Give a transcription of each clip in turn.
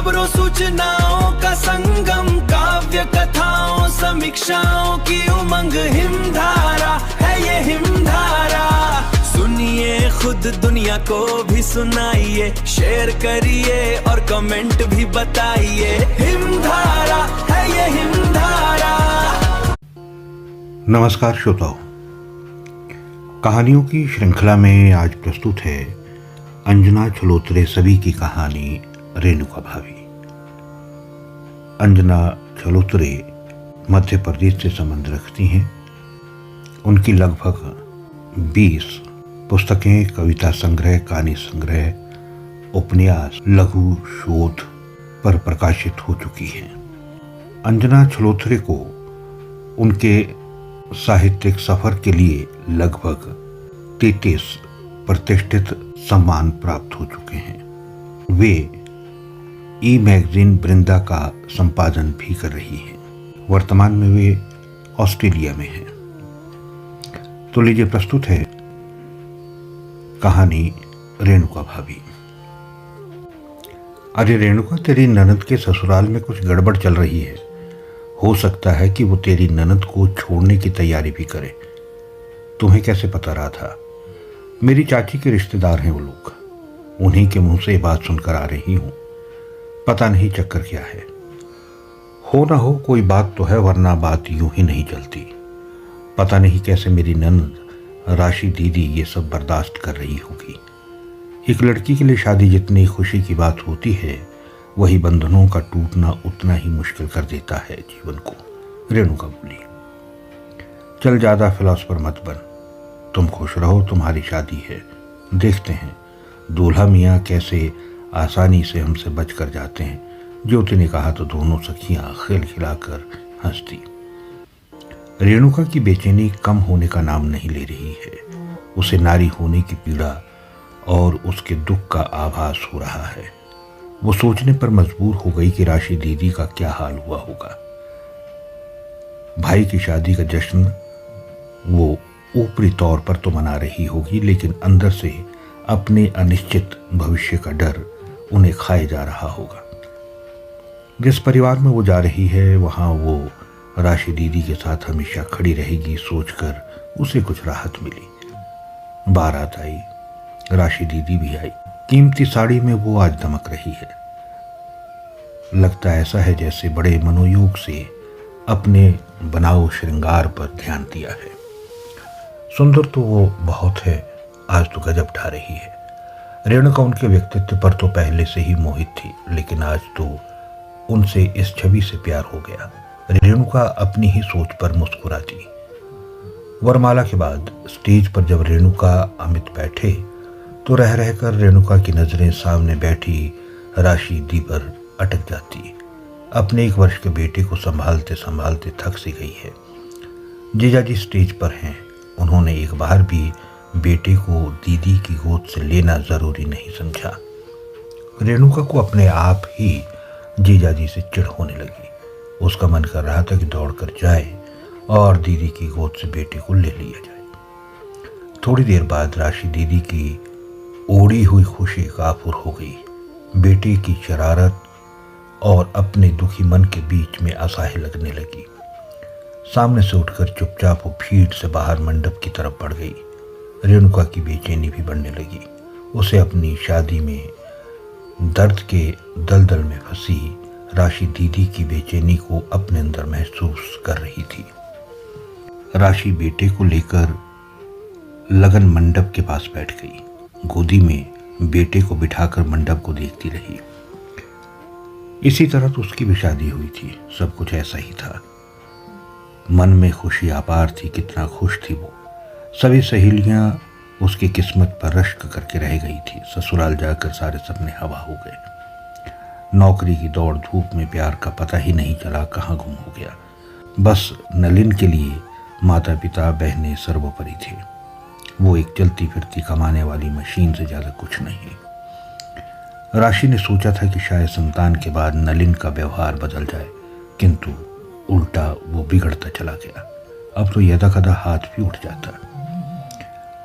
खबरों सूचनाओं का संगम, काव्य कथाओं समीक्षाओं की उमंग, हिमधारा है ये हिमधारा। सुनिए खुद दुनिया को भी सुनाइए, शेयर करिए और कमेंट भी बताइए। हिमधारा है ये हिमधारा। नमस्कार श्रोताओं, कहानियों की श्रृंखला में आज प्रस्तुत है अंजना छलोत्रे सभी की कहानी रेणुका भाभी। अंजना छलोत्रे मध्य प्रदेश से संबंध रखती हैं। उनकी लगभग 20 पुस्तकें, कविता संग्रह, कहानी संग्रह, उपन्यास, लघु शोध पर प्रकाशित हो चुकी हैं। अंजना छलोत्रे को उनके साहित्यिक सफर के लिए लगभग 33 प्रतिष्ठित सम्मान प्राप्त हो चुके हैं। वे ई मैगजीन वृंदा का संपादन भी कर रही हैं। वर्तमान में वे ऑस्ट्रेलिया में हैं। तो लीजिए प्रस्तुत है कहानी रेणुका भाभी। अरे रेणुका, तेरी ननद के ससुराल में कुछ गड़बड़ चल रही है। हो सकता है कि वो तेरी ननद को छोड़ने की तैयारी भी करे। तुम्हें कैसे पता रहा था? मेरी चाची के रिश्तेदार हैं वो लोग। उन्हीं के मुंह से बात सुनकर आ रही हूं। पता नहीं चक्कर क्या है। हो ना हो कोई बात तो है, वरना बात यूं ही नहीं चलती। पता नहीं कैसे मेरी ननद राशि दीदी ये सब बर्दाश्त कर रही होगी। एक लड़की के लिए शादी जितनी खुशी की बात होती है, वही बंधनों का टूटना उतना ही मुश्किल कर देता है जीवन को। रेणुका बोली, चल ज्यादा फिलॉसफर मत बन। तुम खुश रहो, तुम्हारी शादी है। देखते हैं दूल्हा मियाँ कैसे आसानी से हमसे बच कर जाते हैं। ज्योति ने कहा तो दोनों सखियां खेल खिलाकर हंसती। रेणुका की बेचैनी कम होने का नाम नहीं ले रही है। उसे नारी होने की पीड़ा और उसके दुख का आभास हो रहा है। वो सोचने पर मजबूर हो गई कि राशि दीदी का क्या हाल हुआ होगा। भाई की शादी का जश्न वो ऊपरी तौर पर तो मना रही होगी, लेकिन अंदर से अपने अनिश्चित भविष्य का डर उन्हें खाए जा रहा होगा। जिस परिवार में वो जा रही है, वहां वो राशि दीदी के साथ हमेशा खड़ी रहेगी, सोचकर उसे कुछ राहत मिली। बारात आई, राशि दीदी भी आई। कीमती साड़ी में वो आज दमक रही है। लगता ऐसा है जैसे बड़े मनोयोग से अपने बनाओ श्रृंगार पर ध्यान दिया है। सुंदर तो वो बहुत है, आज तो गजब ढा रही है। रेणुका उनके व्यक्तित्व पर तो पहले से ही मोहित थी, लेकिन आज तो उनसे इस छवि से प्यार हो गया। रेणुका अपनी ही सोच पर मुस्कुराती। वरमाला के बाद स्टेज पर जब रेणुका अमित बैठे तो रह रहकर रेणुका की नजरें सामने बैठी राशि दी पर अटक जाती। अपने 1 वर्ष के बेटे को संभालते संभालते थक सी गई है। जीजाजी स्टेज पर हैं। उन्होंने एक बार भी बेटे को दीदी की गोद से लेना जरूरी नहीं समझा। रेणुका को अपने आप ही जीजाजी से चिढ़ होने लगी। उसका मन कर रहा था कि दौड़कर जाए और दीदी की गोद से बेटे को ले लिया जाए। थोड़ी देर बाद राशि दीदी की ओढ़ी हुई खुशी काफुर हो गई। बेटे की शरारत और अपने दुखी मन के बीच में असहाय लगने लगी। सामने से उठकर चुपचाप वो भीड़ से बाहर मंडप की तरफ बढ़ गई। रेणुका की बेचैनी भी बढ़ने लगी। उसे अपनी शादी में दर्द के दलदल में फंसी राशि दीदी की बेचैनी को अपने अंदर महसूस कर रही थी। राशि बेटे को लेकर लगन मंडप के पास बैठ गई। गोदी में बेटे को बिठाकर मंडप को देखती रही। इसी तरह तो उसकी भी शादी हुई थी। सब कुछ ऐसा ही था। मन में खुशी अपार थी। कितना खुश थी वो। सभी सहेलियां उसकी किस्मत पर रश्क करके रह गई थी। ससुराल जाकर सारे सपने हवा हो गए। नौकरी की दौड़ धूप में प्यार का पता ही नहीं चला कहाँ गुम हो गया। बस नलिन के लिए माता पिता बहनें सर्वोपरि थे। वो एक चलती फिरती कमाने वाली मशीन से ज्यादा कुछ नहीं। राशि ने सोचा था कि शायद संतान के बाद नलिन का व्यवहार बदल जाए, किंतु उल्टा वो बिगड़ता चला गया। अब तो यदा कदा हाथ भी उठ जाता।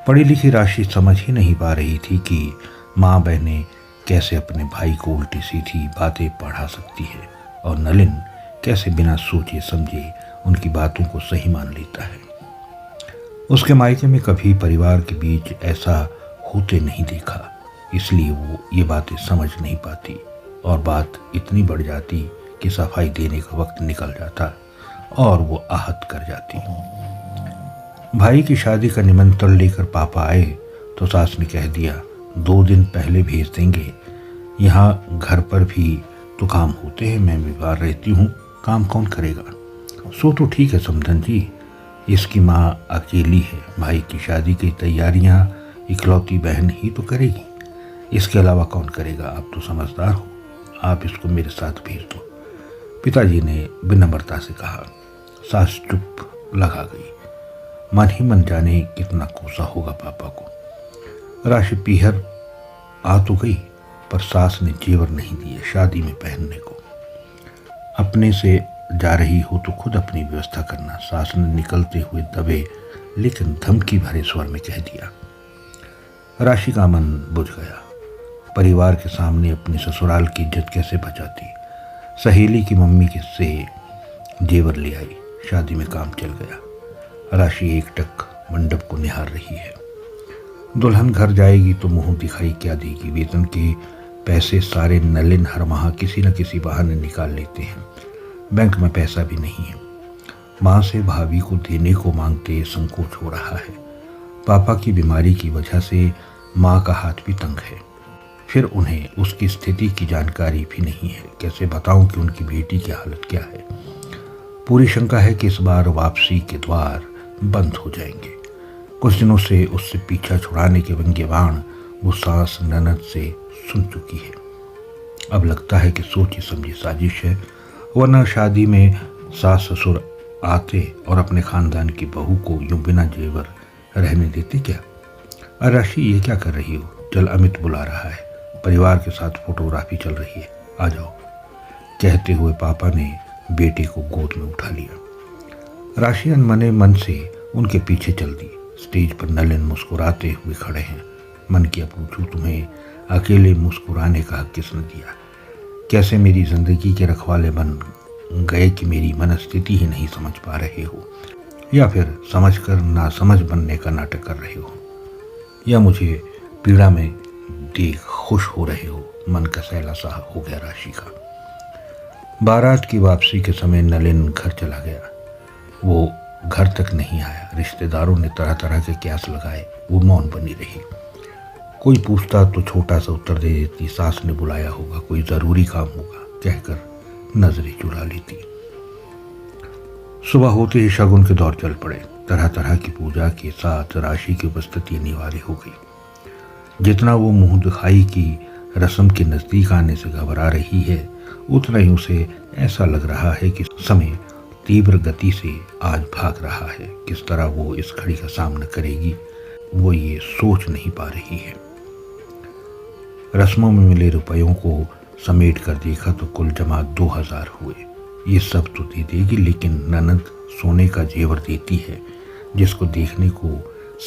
पढ़ी लिखी राशि समझ ही नहीं पा रही थी कि माँ बहनें कैसे अपने भाई को उल्टी सीधी बातें पढ़ा सकती है और नलिन कैसे बिना सोचे समझे उनकी बातों को सही मान लेता है। उसके मायके में कभी परिवार के बीच ऐसा होते नहीं देखा, इसलिए वो ये बातें समझ नहीं पाती और बात इतनी बढ़ जाती कि सफाई देने का वक्त निकल जाता और वो आहत कर जाती। भाई की शादी का निमंत्रण लेकर पापा आए तो सास ने कह दिया 2 दिन पहले भेज देंगे, यहाँ घर पर भी तो काम होते हैं, मैं बीमार रहती हूँ, काम कौन करेगा। सो तो ठीक है समधन जी, इसकी माँ अकेली है, भाई की शादी की तैयारियाँ इकलौती बहन ही तो करेगी, इसके अलावा कौन करेगा। आप तो समझदार हो, आप इसको मेरे साथ भेज दो, पिताजी ने विनम्रता से कहा। सास चुप लगा गई, मन ही मन जाने कितना कोसा होगा पापा को। राशि पीहर आ तो गई पर सास ने जेवर नहीं दिए शादी में पहनने को। अपने से जा रही हो तो खुद अपनी व्यवस्था करना, सास ने निकलते हुए दबे लेकिन धमकी भरे स्वर में कह दिया। राशि का मन बुझ गया, परिवार के सामने अपनी ससुराल की इज्जत कैसे बचाती। सहेली की मम्मी से जेवर ले आई, शादी में काम चल गया। राशि एकटक मंडप को निहार रही है। दुल्हन घर जाएगी तो मुंह दिखाई क्या देगी। वेतन के पैसे सारे नलिन हर माह किसी न किसी बहाने निकाल लेते हैं, बैंक में पैसा भी नहीं है। माँ से भाभी को देने को मांगते संकोच हो रहा है। पापा की बीमारी की वजह से माँ का हाथ भी तंग है, फिर उन्हें उसकी स्थिति की जानकारी भी नहीं है। कैसे बताऊं कि उनकी बेटी की हालत क्या है। पूरी शंका है कि इस बार वापसी के द्वार बंद हो जाएंगे। कुछ दिनों से उससे पीछा छुड़ाने के व्यंग्य बाण वो सास ननद से सुन चुकी है। अब लगता है कि सोची समझी साजिश है, वरना शादी में सास ससुर आते और अपने खानदान की बहू को यूं बिना जेवर रहने देते क्या। राशि ये क्या कर रही हो, चल अमित बुला रहा है, परिवार के साथ फोटोग्राफी चल रही है, आ जाओ, कहते हुए पापा ने बेटे को गोद में उठा लिया। राशि अनमने मन से उनके पीछे चल दी। स्टेज पर नलिन मुस्कुराते हुए खड़े हैं। मन किया पूछूं, तुम्हें अकेले मुस्कुराने का हक किसने दिया। कैसे मेरी जिंदगी के रखवाले बन गए कि मेरी मनस्थिति ही नहीं समझ पा रहे हो, या फिर समझकर ना समझ बनने का नाटक कर रहे हो, या मुझे पीड़ा में देख खुश हो रहे हो। मन का सैला सा हो गया राशि का। बारात की वापसी के समय नलिन घर चला गया। वो घर तक नहीं आया। रिश्तेदारों ने तरह तरह के क्यास लगाए, वो मौन बनी रही। कोई पूछता तो छोटा सा उत्तर दे देती, सास ने बुलाया होगा, कोई जरूरी काम होगा कहकर नजरें चुरा लेती। सुबह होते ही शगुन के दौर चल पड़े। तरह तरह की पूजा के साथ राशि की उपस्थिति अनिवार्य हो गई। जितना वो मुंह दिखाई की रस्म के नजदीक आने से घबरा रही है, उतना ही उसे ऐसा लग रहा है कि समय तीव्र गति से आज भाग रहा है। किस तरह वो इस घड़ी का सामना करेगी, वो ये सोच नहीं पा रही है। रस्मों में मिले रुपयों को समेट कर देखा तो कुल जमा 2000 हुए। ये सब तो दे देगी, लेकिन ननद सोने का जेवर देती है जिसको देखने को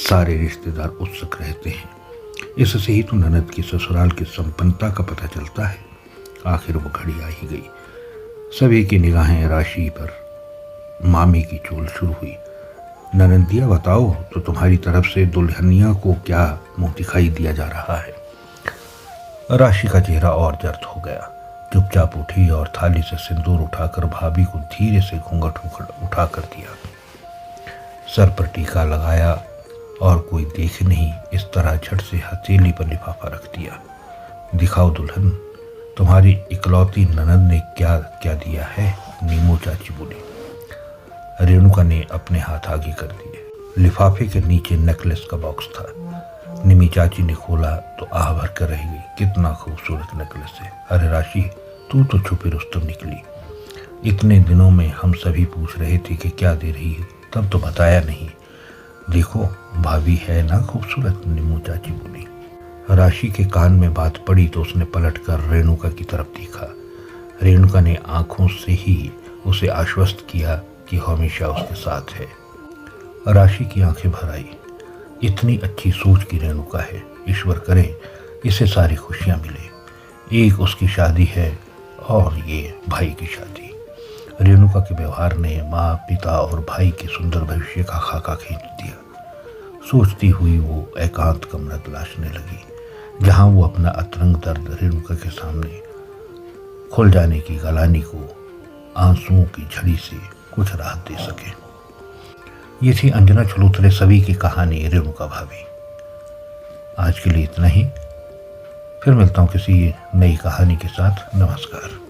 सारे रिश्तेदार उत्सुक रहते हैं। इससे ही तो ननद की ससुराल की संपन्नता का पता चलता है। आखिर वो घड़ी आ ही गई। सभी की निगाहें राशि पर। मामी की चोल शुरू हुई। ननदिया बताओ तो तुम्हारी तरफ से दुल्हनिया को क्या मुंह दिखाई दिया जा रहा है। राशि का चेहरा और जर्द हो गया। चुपचाप उठी और थाली से सिंदूर उठाकर भाभी को धीरे से घूंघट उठा कर दिया। सर पर टीका लगाया और कोई देखे नहीं, इस तरह झट से हथेली पर लिफाफा रख दिया। दिखाओ दुल्हन, तुम्हारी इकलौती ननद ने क्या क्या दिया है। नीमू चाची बोली। रेणुका ने अपने हाथ आगे कर दिए। लिफाफे के नीचे नेकलेस का बॉक्स था। निमी चाची ने खोला तो आह भर कर रह गई। कितना खूबसूरत नेकलेस है। अरे राशि, तू तो छुपी रुस्तम निकली। इतने दिनों में हम सभी पूछ रहे थे कि क्या दे रही है, तब तो बताया नहीं। देखो भाभी है ना खूबसूरत, निमू चाची बोली। राशि के कान में बात पड़ी तो उसने पलटकर रेणुका की तरफ देखा। रेणुका ने आंखों से ही उसे आश्वस्त किया कि हमेशा उसके साथ है। राशि की आंखें भर आई। इतनी अच्छी सोच की रेणुका है। ईश्वर करे इसे सारी खुशियां मिले। एक उसकी शादी है और ये भाई की शादी। रेणुका के व्यवहार ने माँ, पिता और भाई के सुंदर भविष्य का खाका खींच दिया। सोचती हुई वो एकांत कमरा तलाशने लगी, जहां वो अपना अतरंग दर्द रेणुका के सामने खुल जाने की गलानी को आंसुओं की झड़ी से कुछ राहत दे सके। ये थी अंजना चलूतरे सभी की कहानी रेणुका भाभी। आज के लिए इतना ही, फिर मिलता हूँ किसी नई कहानी के साथ। नमस्कार।